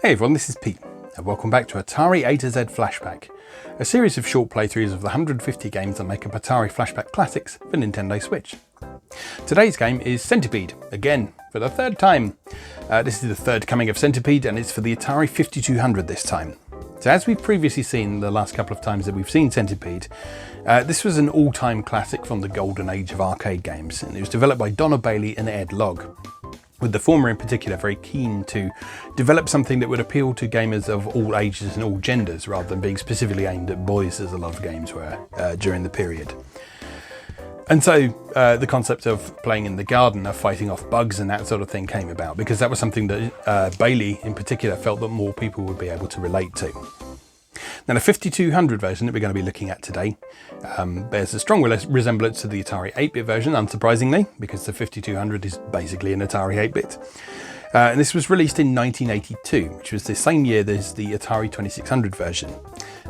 Hey everyone, this is Pete, and welcome back to Atari A to Z Flashback, a series of short playthroughs of the 150 games that make up Atari Flashback Classics for Nintendo Switch. Today's game is Centipede, again, for the third time. This is the third coming of Centipede, and it's for the Atari 5200 this time. So as we've previously seen the last couple of times that we've seen Centipede, this was an all-time classic from the golden age of arcade games, and it was developed by Donna Bailey and Ed Logg, with the former in particular very keen to develop something that would appeal to gamers of all ages and all genders, rather than being specifically aimed at boys, as a lot of games were during the period. And so the concept of playing in the garden, of fighting off bugs and that sort of thing came about, because that was something that Bailey in particular felt that more people would be able to relate to. Now the 5200 version that we're going to be looking at today bears a strong resemblance to the Atari 8-bit version, unsurprisingly, because the 5200 is basically an Atari 8-bit. And this was released in 1982, which was the same year as the Atari 2600 version.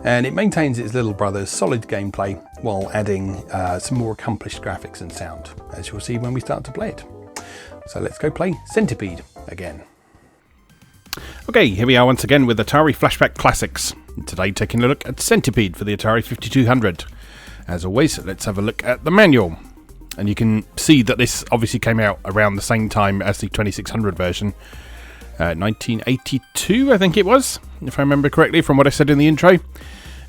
And it maintains its little brother's solid gameplay while adding some more accomplished graphics and sound, as you'll see when we start to play it. So let's go play Centipede again. Okay, here we are once again with Atari Flashback Classics. Today taking a look at Centipede for the Atari 5200. As always, let's have a look at the manual. And you can see that this obviously came out around the same time as the 2600 version. 1982, I think it was, if I remember correctly from what I said in the intro.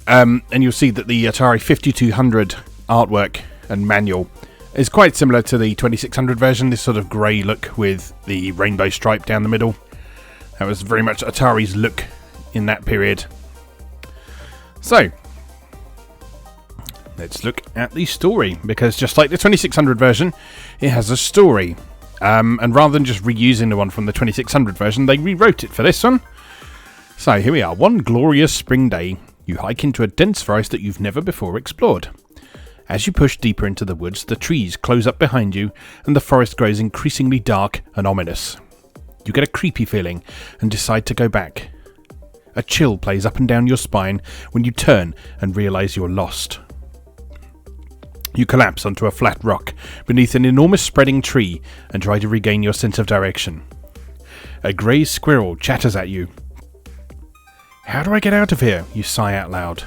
And you'll see that the Atari 5200 artwork and manual is quite similar to the 2600 version. This sort of grey look with the rainbow stripe down the middle. That was very much Atari's look in that period. So, let's look at the story, because just like the 2600 version, it has a story. And rather than just reusing the one from the 2600 version, they rewrote it for this one. So here we are. One glorious spring day, you hike into a dense forest that you've never before explored. As you push deeper into the woods, the trees close up behind you, and the forest grows increasingly dark and ominous. You get a creepy feeling and decide to go back. A chill plays up and down your spine when you turn and realise you're lost. You collapse onto a flat rock beneath an enormous spreading tree and try to regain your sense of direction. A grey squirrel chatters at you. "How do I get out of here?" you sigh out loud.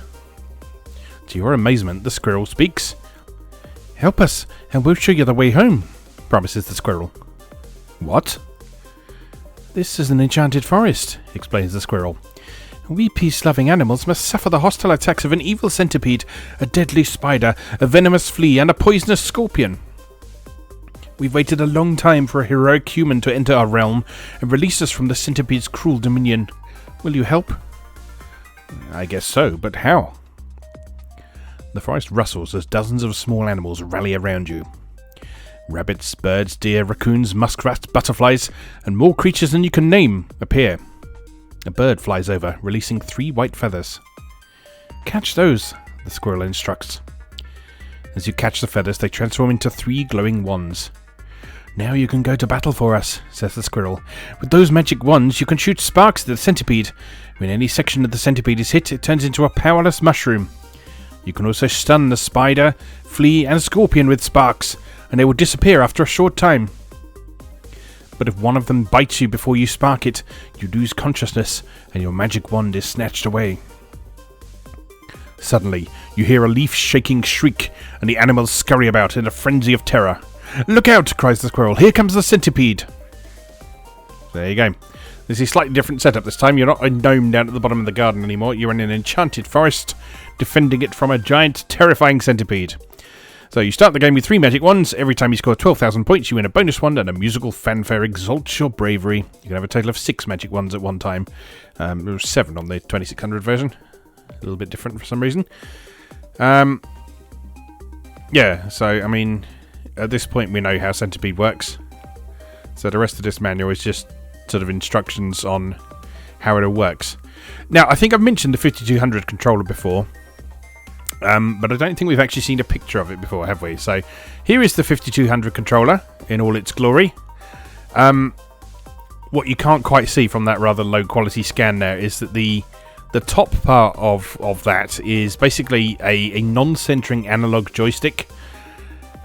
To your amazement, the squirrel speaks. "Help us and we'll show you the way home," promises the squirrel. "What?" "This is an enchanted forest," explains the squirrel. "We peace-loving animals must suffer the hostile attacks of an evil centipede, a deadly spider, a venomous flea, and a poisonous scorpion. We've waited a long time for a heroic human to enter our realm and release us from the centipede's cruel dominion. Will you help?" "I guess so, but how?" The forest rustles as dozens of small animals rally around you. Rabbits, birds, deer, raccoons, muskrats, butterflies, and more creatures than you can name appear. A bird flies over, releasing 3 white feathers. "Catch those," the squirrel instructs. As you catch the feathers, they transform into 3 glowing wands. "Now you can go to battle for us," says the squirrel. "With those magic wands, you can shoot sparks at the centipede. When any section of the centipede is hit, it turns into a powerless mushroom. You can also stun the spider, flea, and scorpion with sparks, and they will disappear after a short time. But if one of them bites you before you spark it, you lose consciousness and your magic wand is snatched away." Suddenly, you hear a leaf-shaking shriek, and the animals scurry about in a frenzy of terror. "Look out!" cries the squirrel. "Here comes the centipede!" There you go. This is a slightly different setup this time. You're not a gnome down at the bottom of the garden anymore. You're in an enchanted forest, defending it from a giant, terrifying centipede. So you start the game with 3 magic wands. Every time you score 12,000 points, you win a bonus wand, and a musical fanfare exalts your bravery. You can have a total of 6 magic wands at one time. There was 7 on the 2600 version. A little bit different for some reason. Yeah, so, I mean, at this point we know how Centipede works. So the rest of this manual is just sort of instructions on how it all works. Now, I think I've mentioned the 5200 controller before. But I don't think we've actually seen a picture of it before, have we? So here is the 5200 controller in all its glory. What you can't quite see from that rather low quality scan there is that the top part of that is basically a non-centering analog joystick.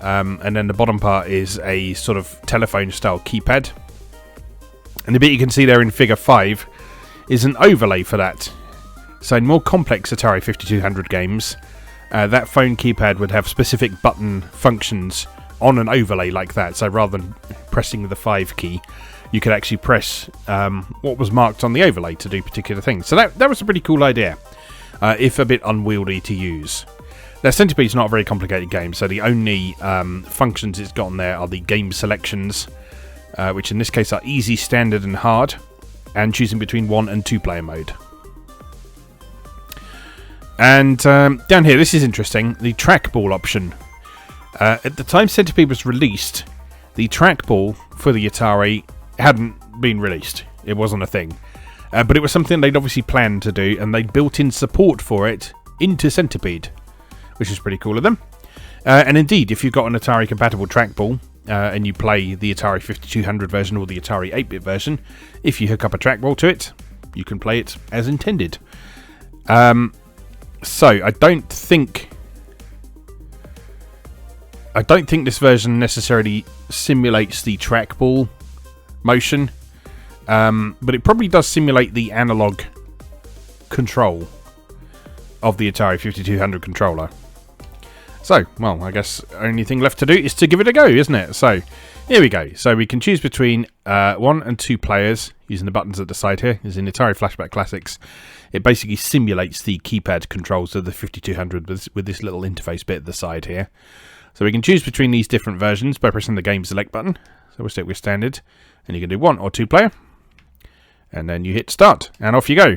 and then the bottom part is a sort of telephone-style keypad. And the bit you can see there in Figure 5 is an overlay for that. So in more complex Atari 5200 games, that phone keypad would have specific button functions on an overlay like that. So rather than pressing the 5 key, you could actually press what was marked on the overlay to do particular things. So that was a pretty cool idea, if a bit unwieldy to use. Now, Centipede's not a very complicated game, so the only functions it's got on there are the game selections, which in this case are easy, standard and hard, and choosing between 1 and 2 player mode. And down here, this is interesting, the trackball option. At the time Centipede was released, the trackball for the Atari hadn't been released. It wasn't a thing. But it was something they'd obviously planned to do, and they'd built in support for it into Centipede, which is pretty cool of them. And indeed, if you've got an Atari compatible trackball, and you play the Atari 5200 version or the Atari 8-bit version, if you hook up a trackball to it, you can play it as intended. So I don't think this version necessarily simulates the trackball motion, but it probably does simulate the analog control of the Atari 5200 controller. So, well, I guess the only thing left to do is to give it a go, isn't it? So, here we go. So we can choose between 1 and 2 players using the buttons at the side here. As in Atari Flashback Classics, it basically simulates the keypad controls of the 5200 with this little interface bit at the side here. So we can choose between these different versions by pressing the game select button. So we'll stick with standard, and you can do 1 or 2 player, and then you hit start, and off you go.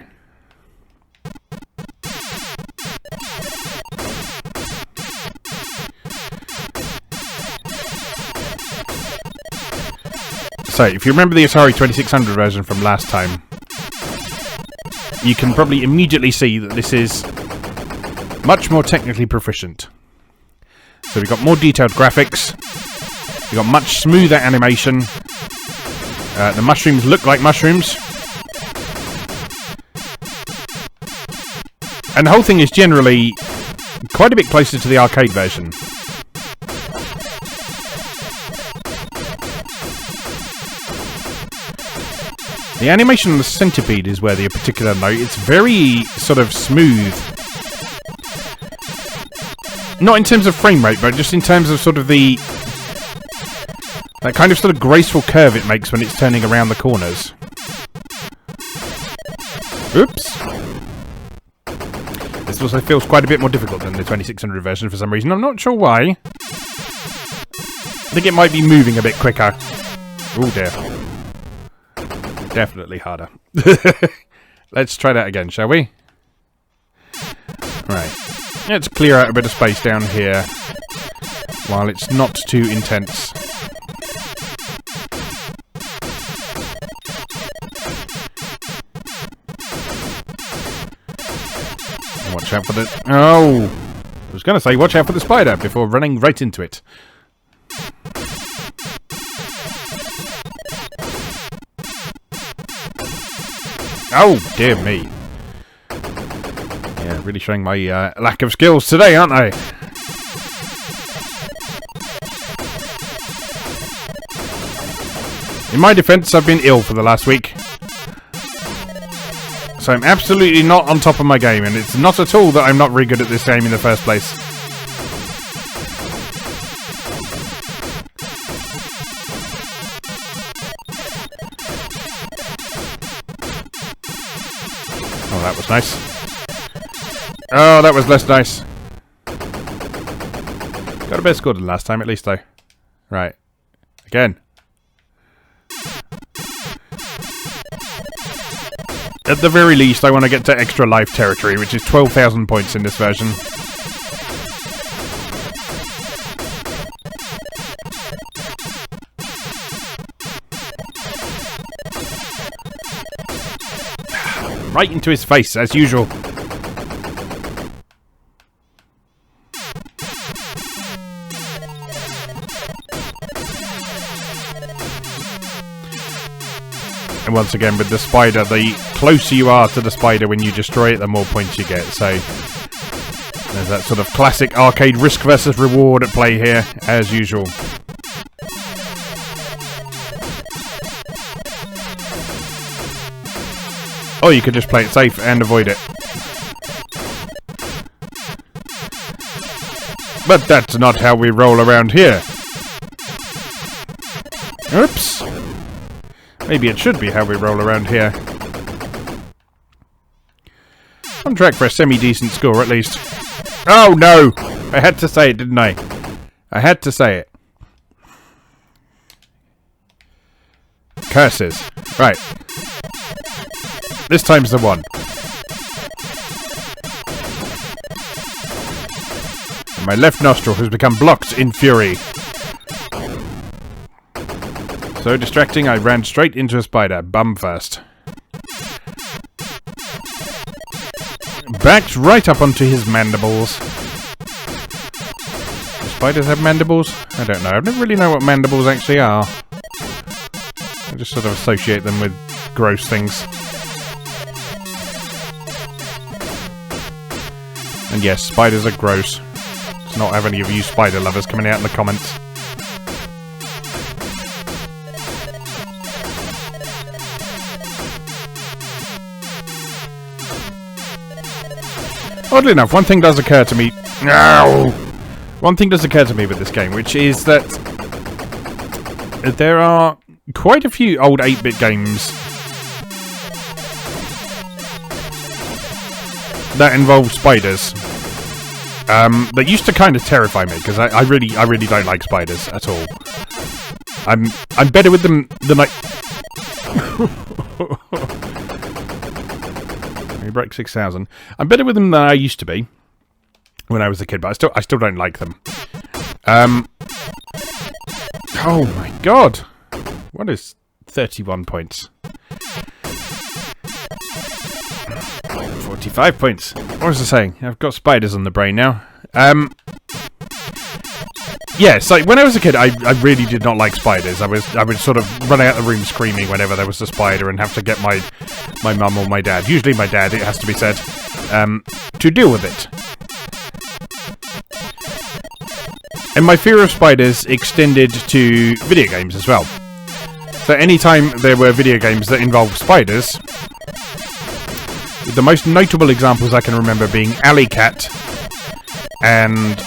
So, if you remember the Atari 2600 version from last time, you can probably immediately see that this is much more technically proficient. So we've got more detailed graphics, we've got much smoother animation, the mushrooms look like mushrooms, and the whole thing is generally quite a bit closer to the arcade version. The animation on the Centipede is worthy of particular note. It's very sort of smooth. Not in terms of frame rate, but just in terms of sort of that kind of sort of graceful curve it makes when it's turning around the corners. Oops. This also feels quite a bit more difficult than the 2600 version for some reason. I'm not sure why. I think it might be moving a bit quicker. Oh dear. Definitely harder. Let's try that again, shall we? Right. Let's clear out a bit of space down here while it's not too intense. Watch out for the... Oh! I was going to say watch out for the spider before running right into it. Oh, dear me. Yeah, really showing my lack of skills today, aren't I? In my defense, I've been ill for the last week. So I'm absolutely not on top of my game, and it's not at all that I'm not very good at this game in the first place. Oh, that was nice. Oh, that was less nice. Got a better score than last time, at least, though. Right. Again. At the very least, I want to get to extra life territory, which is 12,000 points in this version. Right into his face, as usual. And once again, with the spider, the closer you are to the spider when you destroy it, the more points you get. So There's that sort of classic arcade risk versus reward at play here, as usual. Or you could just play it safe and avoid it. But that's not how we roll around here. Oops. Maybe it should be how we roll around here. On track for a semi-decent score, at least. Oh, no! I had to say it, didn't I? I had to say it. Curses. Right. This time's the one. And my left nostril has become blocked in fury. So distracting, I ran straight into a spider, bum first. Backed right up onto his mandibles. Do spiders have mandibles? I don't know. I don't really know what mandibles actually are. I just sort of associate them with gross things. And yes, spiders are gross. Let's not have any of you spider lovers coming out in the comments. Oddly enough, one thing does occur to me... No! One thing does occur to me with this game, which is that there are quite a few old 8-bit games that involve spiders. That used to kind of terrify me, because I really don't like spiders at all. I'm better with them than I... We break 6,000. I'm better with them than I used to be when I was a kid, but I still don't like them. Oh my god! What is 31 points? 45 points. What was I saying? I've got spiders on the brain now. Yeah, so when I was a kid, I really did not like spiders. I would sort of run out of the room screaming whenever there was a spider and have to get my mum or my dad, usually my dad, it has to be said, to deal with it. And my fear of spiders extended to video games as well. So anytime there were video games that involved spiders, the most notable examples I can remember being Alley Cat and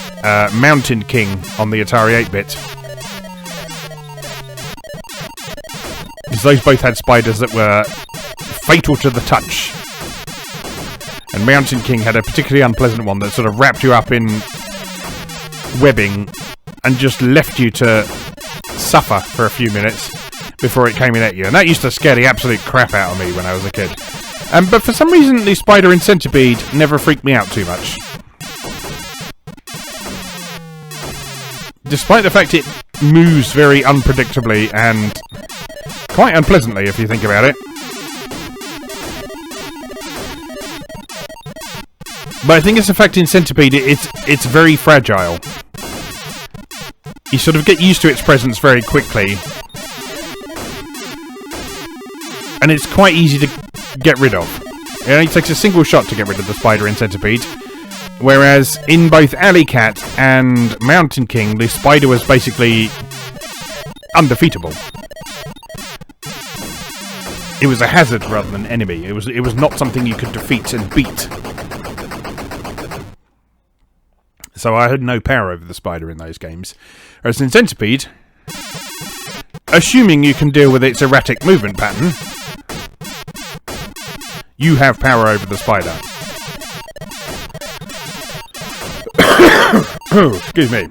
Mountain King on the Atari 8-bit. Because those both had spiders that were fatal to the touch. And Mountain King had a particularly unpleasant one that sort of wrapped you up in webbing and just left you to suffer for a few minutes before it came in at you. And that used to scare the absolute crap out of me when I was a kid. But for some reason, the spider in Centipede never freaked me out too much. Despite the fact it moves very unpredictably and quite unpleasantly, if you think about it. But I think it's the fact in Centipede, it's very fragile. You sort of get used to its presence very quickly. And it's quite easy to get rid of. It only takes a single shot to get rid of the spider in Centipede. Whereas in both Alley Cat and Mountain King, the spider was basically undefeatable. It was a hazard rather than an enemy. It was not something you could defeat and beat. So I had no power over the spider in those games. Whereas in Centipede, assuming you can deal with its erratic movement pattern, you have power over the spider. Oh, excuse me.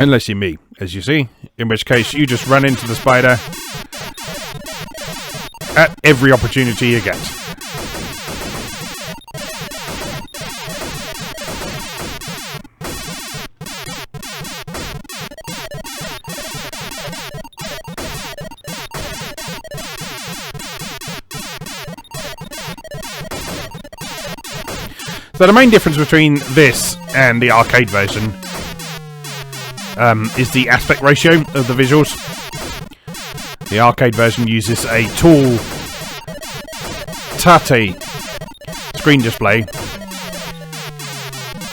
Unless you're me, as you see. In which case, you just run into the spider at every opportunity you get. So the main difference between this and the arcade version is the aspect ratio of the visuals. The arcade version uses a tall, tatty screen display,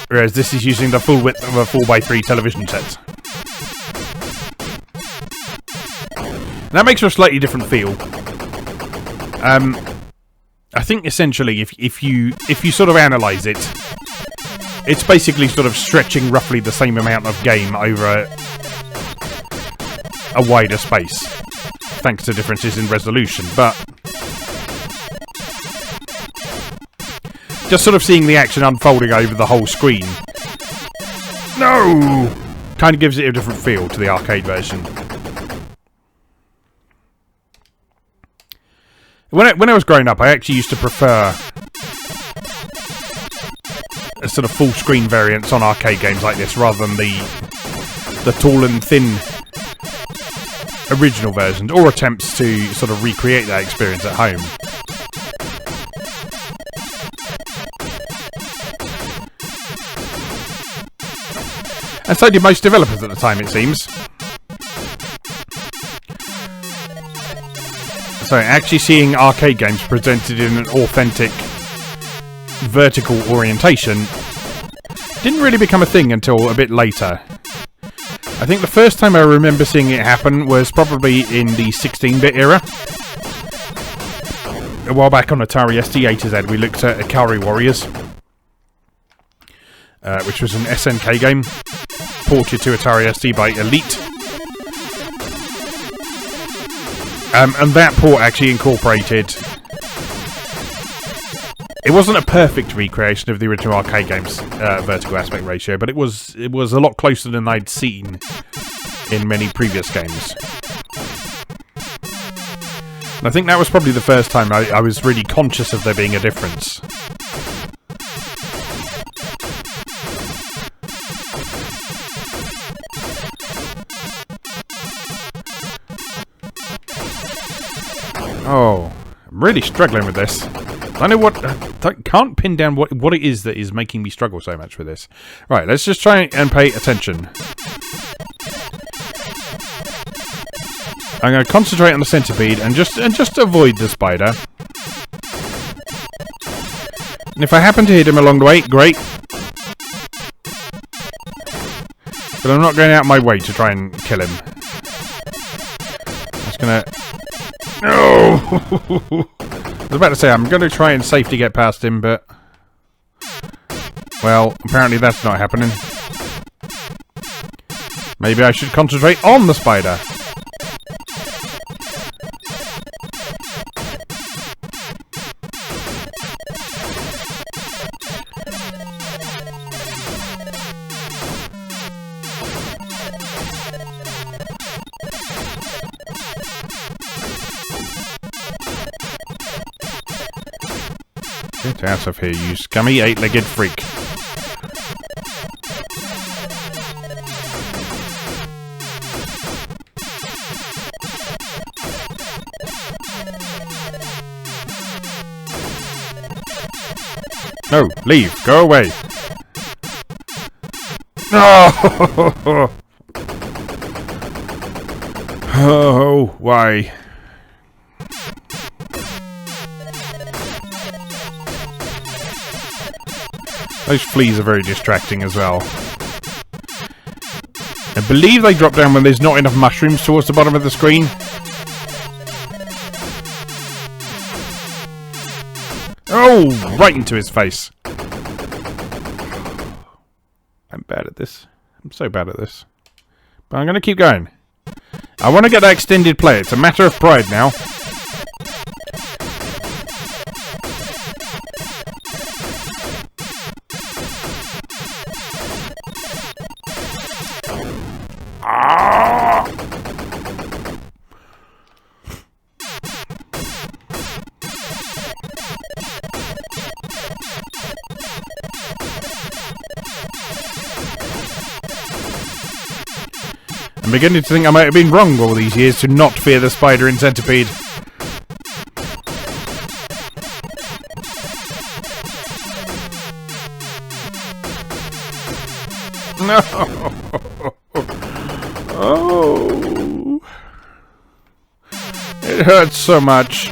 whereas this is using the full width of a 4x3 television set. That makes for a slightly different feel. I think essentially, if you sort of analyse it, it's basically sort of stretching roughly the same amount of game over a wider space, thanks to differences in resolution. But just sort of seeing the action unfolding over the whole screen, no, kind of gives it a different feel to the arcade version. When I was growing up, I actually used to prefer a sort of full screen variants on arcade games like this, rather than the tall and thin original versions, or attempts to sort of recreate that experience at home. And so did most developers at the time, it seems. So actually seeing arcade games presented in an authentic vertical orientation didn't really become a thing until a bit later. I think the first time I remember seeing it happen was probably in the 16-bit era. A while back on Atari A to Z, we looked at Ikari Warriors, which was an SNK game ported to Atari ST by Elite. And that port actually incorporated... It wasn't a perfect recreation of the original arcade game's vertical aspect ratio, but it was a lot closer than I'd seen in many previous games. And I think that was probably the first time I was really conscious of there being a difference. Oh, I'm really struggling with this. I know what... I can't pin down what it is that is making me struggle so much with this. Right, let's just try and pay attention. I'm going to concentrate on the centipede and just avoid the spider. And if I happen to hit him along the way, great. But I'm not going out my way to try and kill him. I'm just going to... No! I was about to say, I'm going to try and safely get past him, but... Well, apparently that's not happening. Maybe I should concentrate on the spider. Get out of here, you scummy eight-legged freak. No, leave. Go away. No! Oh, why? Those fleas are very distracting as well. I believe they drop down when there's not enough mushrooms towards the bottom of the screen. Oh, right into his face. I'm bad at this. I'm so bad at this. But I'm going to keep going. I want to get that extended play. It's a matter of pride now. I'm beginning to think I might have been wrong all these years to not fear the spider in Centipede. No! hurts so much.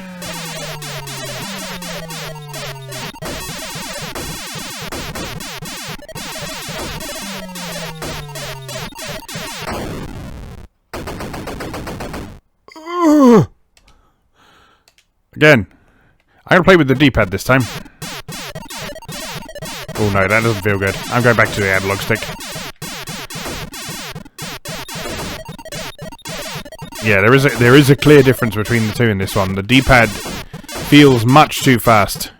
Again, I'm gonna play with the D-pad this time. Oh no, that doesn't feel good. I'm going back to the analog stick. Yeah, there is a clear difference between the two in this one. The D-pad feels much too fast.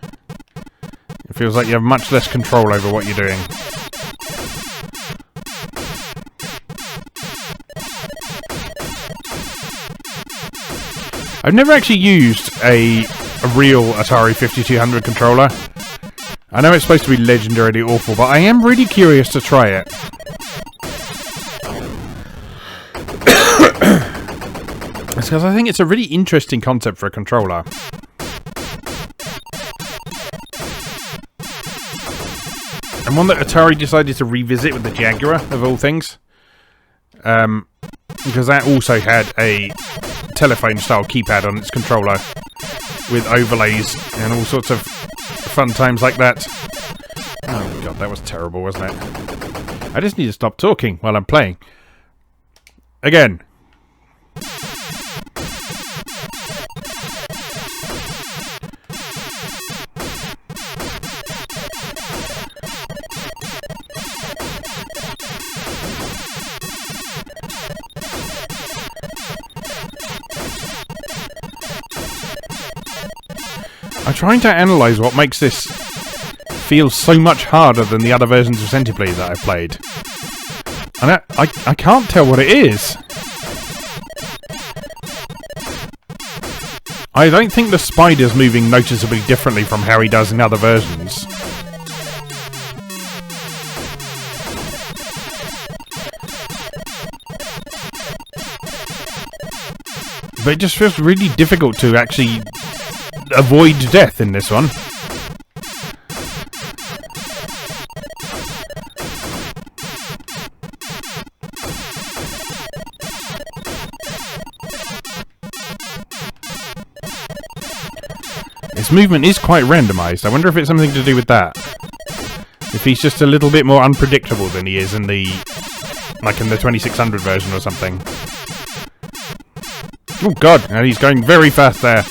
It feels like you have much less control over what you're doing. I've never actually used a real Atari 5200 controller. I know it's supposed to be legendarily awful, but I am really curious to try it. It's because I think it's a really interesting concept for a controller. And one that Atari decided to revisit with the Jaguar, of all things. Because that also had a telephone-style keypad on its controller with overlays and all sorts of fun times like that. Oh god, that was terrible, wasn't it? I just need to stop talking while I'm playing. Again. I'm trying to analyse what makes this feel so much harder than the other versions of Centipede that I've played. And I can't tell what it is. I don't think the spider's moving noticeably differently from how he does in other versions. But it just feels really difficult to actually avoid death in this one. His movement is quite randomised. I wonder if it's something to do with that. If he's just a little bit more unpredictable than he is in the... like in the 2600 version or something. Oh god, and he's going very fast there.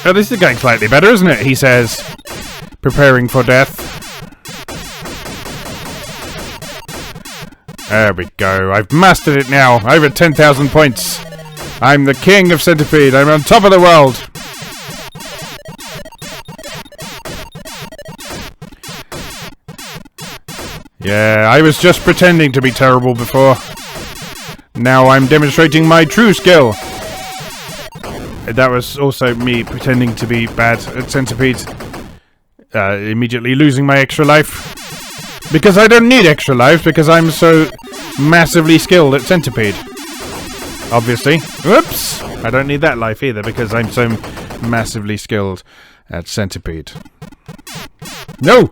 Oh, this is going slightly better, isn't it? He says, preparing for death. There we go. I've mastered it now. Over 10,000 points. I'm the king of Centipede. I'm on top of the world. Yeah, I was just pretending to be terrible before. Now I'm demonstrating my true skill. That was also me pretending to be bad at Centipede. Immediately losing my extra life. Because I don't need extra lives, because I'm so massively skilled at Centipede. Obviously. Whoops! I don't need that life either, because I'm so massively skilled at Centipede. No!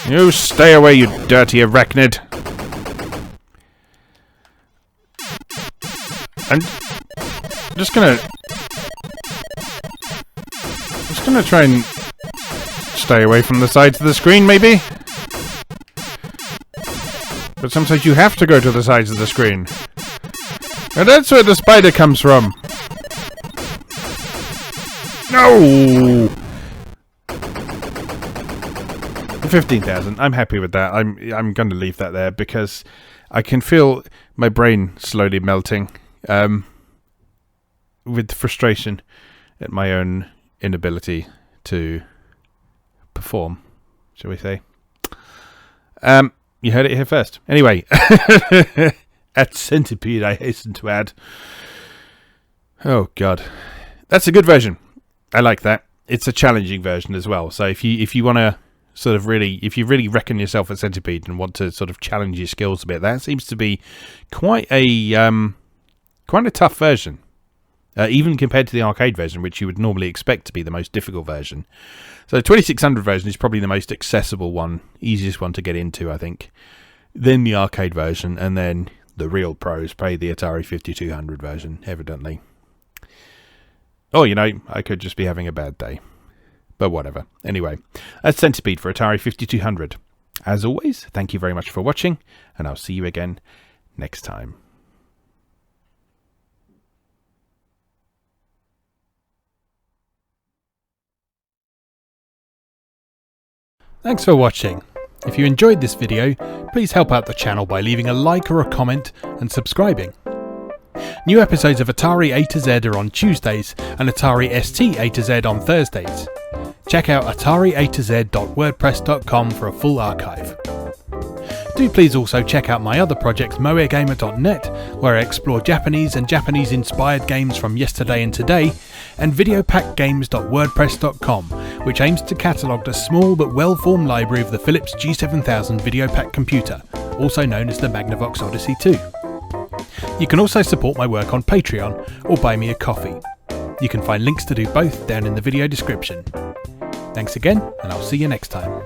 You stay away, you dirty arachnid. I'm just gonna try and stay away from the sides of the screen, maybe? But sometimes you have to go to the sides of the screen. And that's where the spider comes from. No! 15,000. I'm happy with that. I'm going to leave that there because I can feel my brain slowly melting. With frustration at my own inability to perform, shall we say. You heard it here first. Anyway, at Centipede, I hasten to add. Oh god, that's a good version. I like that. It's a challenging version as well. So if you want to sort of really, if you really reckon yourself a Centipede and want to sort of challenge your skills a bit, that seems to be quite a tough version. Even compared to the arcade version, which you would normally expect to be the most difficult version. So the 2600 version is probably the most accessible one, easiest one to get into, I think. Then the arcade version, and then the real pros play the Atari 5200 version, evidently. Oh, I could just be having a bad day. But whatever. Anyway, that's Centipede for Atari 5200. As always, thank you very much for watching, and I'll see you again next time. Thanks for watching. If you enjoyed this video, please help out the channel by leaving a like or a comment and subscribing. New episodes of Atari A to Z are on Tuesdays and Atari ST A to Z on Thursdays. Check out atariatoz.wordpress.com for a full archive. Do please also check out my other projects moegamer.net, where I explore Japanese and Japanese-inspired games from yesterday and today, and videopackgames.wordpress.com, which aims to catalogue the small but well-formed library of the Philips G7000 Videopack computer, also known as the Magnavox Odyssey 2. You can also support my work on Patreon or buy me a coffee. You can find links to do both down in the video description. Thanks again, and I'll see you next time.